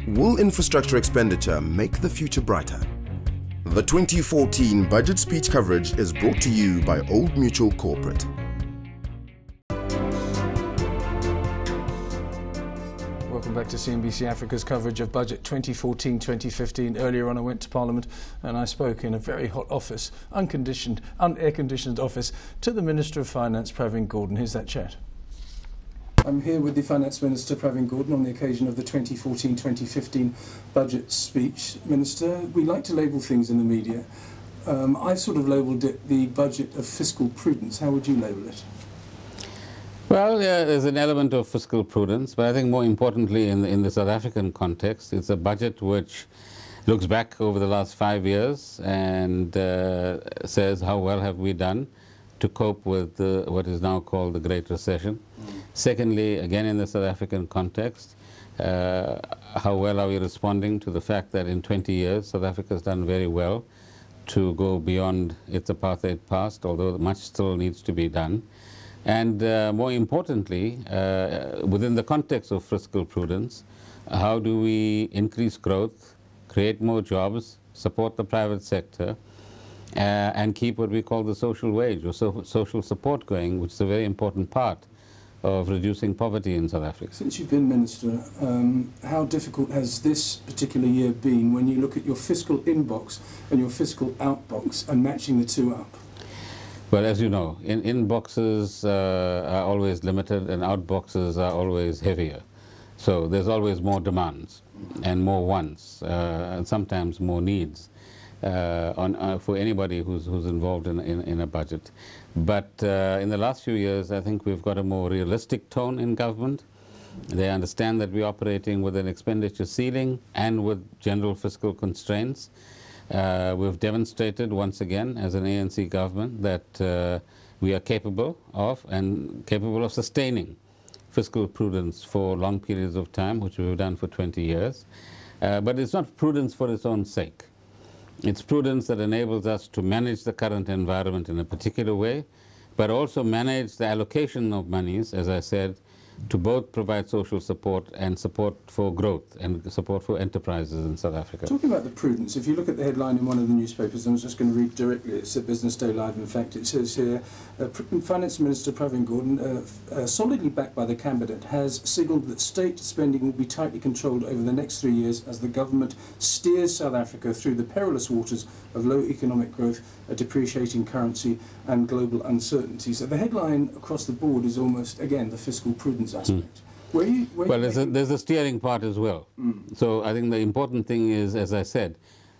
Will infrastructure expenditure make the future brighter? The 2014 budget speech coverage is brought to you by Old Mutual Corporate. Welcome back to CNBC Africa's coverage of Budget 2014-2015. Earlier on I went to Parliament and I spoke in a very hot office, unair-conditioned office, to the Minister of Finance, Pravin Gordhan. Here's that chat. I'm here with the Finance Minister, Pravin Gordhan, on the occasion of the 2014-2015 budget speech. Minister, we like to label things in the media. I've sort of labelled it the budget of fiscal prudence. How would you label it? Well, yeah, there's an element of fiscal prudence, but I think more importantly in the South African context, it's a budget which looks back over the last 5 years and says how well have we done to cope with what is now called the Great Recession. Secondly, again in the South African context, how well are we responding to the fact that in 20 years South Africa has done very well to go beyond its apartheid past, although much still needs to be done. And more importantly, within the context of fiscal prudence, how do we increase growth, create more jobs, support the private sector, and keep what we call the social wage or social support going, which is a very important part of reducing poverty in South Africa. Since you've been Minister, how difficult has this particular year been when you look at your fiscal inbox and your fiscal outbox and matching the two up? Well, as you know, inboxes are always limited and outboxes are always heavier. So there's always more demands and more wants and sometimes more needs for anybody who's involved in a budget. But in the last few years, I think we've got a more realistic tone in government. They understand that we're operating with an expenditure ceiling and with general fiscal constraints. We've demonstrated once again as an ANC government that we are capable of sustaining fiscal prudence for long periods of time, which we've done for 20 years. But it's not prudence for its own sake. It's prudence that enables us to manage the current environment in a particular way, but also manage the allocation of monies, as I said, to both provide social support and support for growth and support for enterprises in South Africa. Talking about the prudence, if you look at the headline in one of the newspapers, I was just going to read directly, it's at Business Day Live, in fact, it says here, Finance Minister Pravin Gordhan, solidly backed by the Cabinet, has signalled that state spending will be tightly controlled over the next 3 years as the government steers South Africa through the perilous waters of low economic growth, a depreciating currency and global uncertainty. So the headline across the board is almost, again, the fiscal prudence aspect. Well, there's a steering part as well. So I think the important thing is, as I said,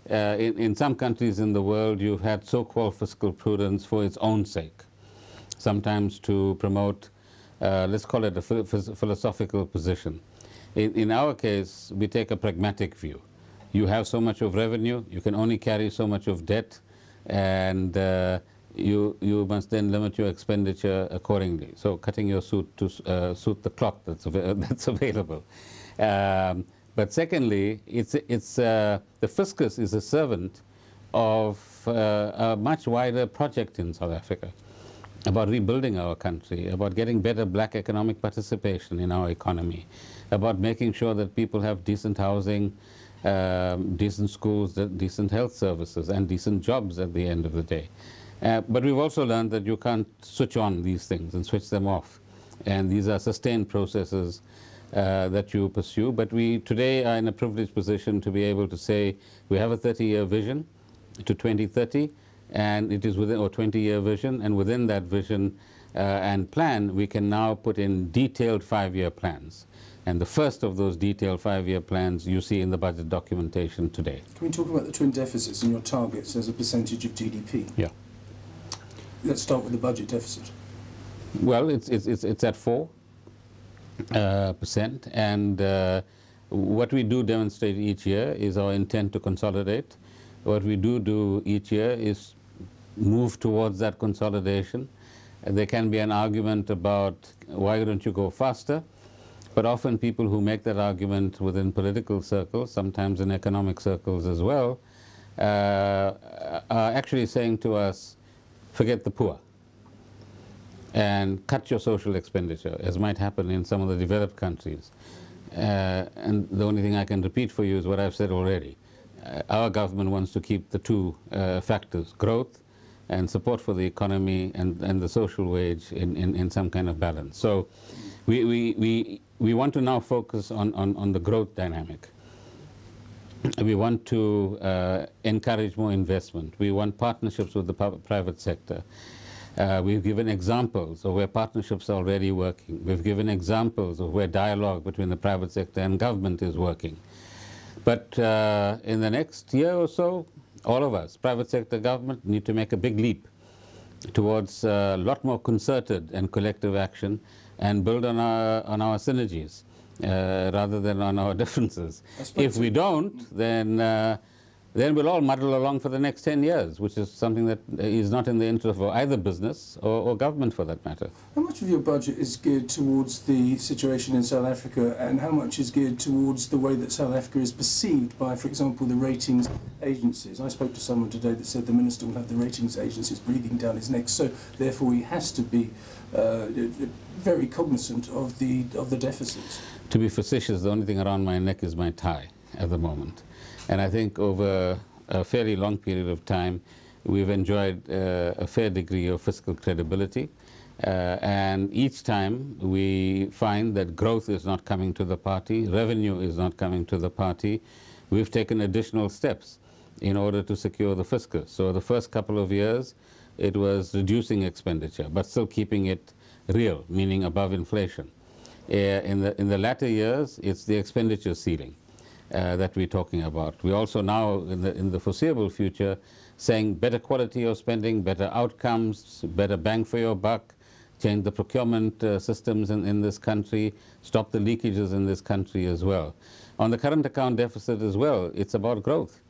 in some countries in the world you've had so-called fiscal prudence for its own sake, sometimes to promote, let's call it a philosophical position. In our case, we take a pragmatic view. You have so much of revenue, you can only carry so much of debt, and you must then limit your expenditure accordingly. So cutting your suit to suit the clock that's available. But secondly, the fiscus is a servant of a much wider project in South Africa about rebuilding our country, about getting better black economic participation in our economy, about making sure that people have decent housing, decent schools, decent health services, and decent jobs at the end of the day. But we've also learned that you can't switch on these things and switch them off. And these are sustained processes that you pursue. But we today are in a privileged position to be able to say we have a 30-year vision to 2030, and it is within, or 20-year vision, and within that vision and plan, we can now put in detailed 5-year plans. And the first of those detailed 5-year plans you see in the budget documentation today. Can we talk about the twin deficits and your targets as a percentage of GDP? Yeah. Let's start with the budget deficit. Well, it's at 4%, and what we do demonstrate each year is our intent to consolidate. What we do each year is move towards that consolidation. There can be an argument about why don't you go faster, but often people who make that argument within political circles, sometimes in economic circles as well, are actually saying to us, forget the poor and cut your social expenditure, as might happen in some of the developed countries. and the only thing I can repeat for you is what I've said already. Our government wants to keep the two factors, growth and support for the economy and the social wage in some kind of balance. So we want to now focus on the growth dynamic. We want to encourage more investment. We want partnerships with the private sector. We've given examples of where partnerships are already working. We've given examples of where dialogue between the private sector and government is working. But in the next year or so, all of us, private sector, government, need to make a big leap towards a lot more concerted and collective action and build on our synergies rather than on our differences. If we don't, then we'll all muddle along for the next 10 years, which is something that is not in the interest of either business or government for that matter. How much of your budget is geared towards the situation in South Africa, and how much is geared towards the way that South Africa is perceived by, for example, the ratings agencies? I spoke to someone today that said the minister will have the ratings agencies breathing down his neck, so therefore he has to be very cognizant of the deficits. To be facetious, the only thing around my neck is my tie at the moment. And I think over a fairly long period of time, we've enjoyed a fair degree of fiscal credibility. And each time we find that growth is not coming to the party, revenue is not coming to the party, we've taken additional steps in order to secure the fiscal. So the first couple of years, it was reducing expenditure, but still keeping it real, meaning above inflation. In the latter years, it's the expenditure ceiling that we're talking about. We also now, in the foreseeable future, saying better quality of spending, better outcomes, better bang for your buck, change the procurement systems in this country, stop the leakages in this country as well. On the current account deficit as well, it's about growth.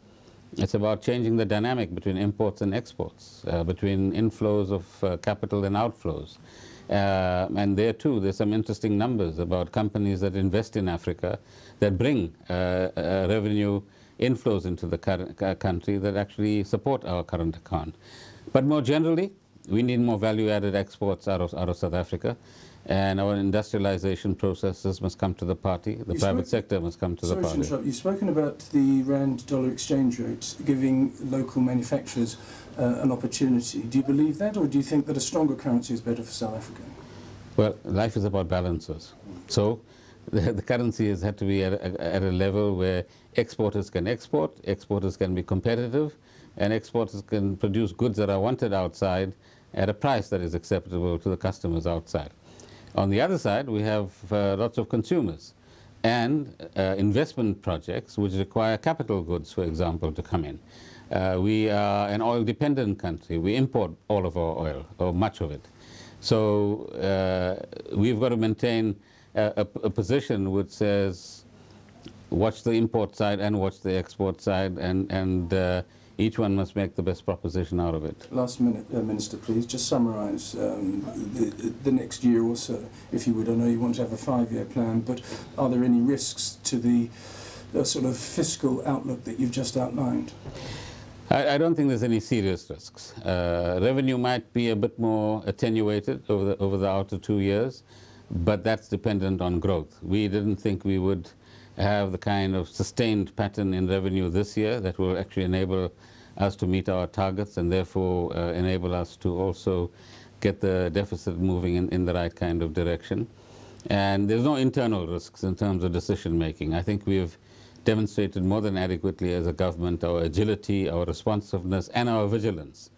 It's about changing the dynamic between imports and exports, between inflows of capital and outflows. And there too, there's some interesting numbers about companies that invest in Africa that bring revenue inflows into the country that actually support our current account. But more generally, we need more value-added exports out of South Africa, and our industrialization processes must come to the party. The private sector must come to the party. Sorry to interrupt. You've spoken about the rand-dollar exchange rate giving local manufacturers an opportunity. Do you believe that, or do you think that a stronger currency is better for South Africa? Well, life is about balances. So the currency has had to be at a level where exporters can export, exporters can be competitive, and exporters can produce goods that are wanted outside at a price that is acceptable to the customers outside. On the other side, we have lots of consumers and investment projects which require capital goods, for example, to come in. We are an oil-dependent country. We import all of our oil, or much of it. So we've got to maintain a position which says watch the import side and watch the export side, and each one must make the best proposition out of it. Last minute, Minister, please, just summarise the next year or so, if you would. I know you want to have a 5-year plan, but are there any risks to the sort of fiscal outlook that you've just outlined? I don't think there's any serious risks. Revenue might be a bit more attenuated over the outer 2 years, but that's dependent on growth. We didn't think we would have the kind of sustained pattern in revenue this year that will actually enable us to meet our targets and therefore enable us to also get the deficit moving in the right kind of direction. And there's no internal risks in terms of decision making. I think we've demonstrated more than adequately as a government our agility, our responsiveness and our vigilance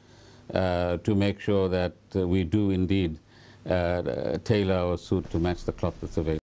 to make sure that we do indeed tailor our suit to match the cloth that's available.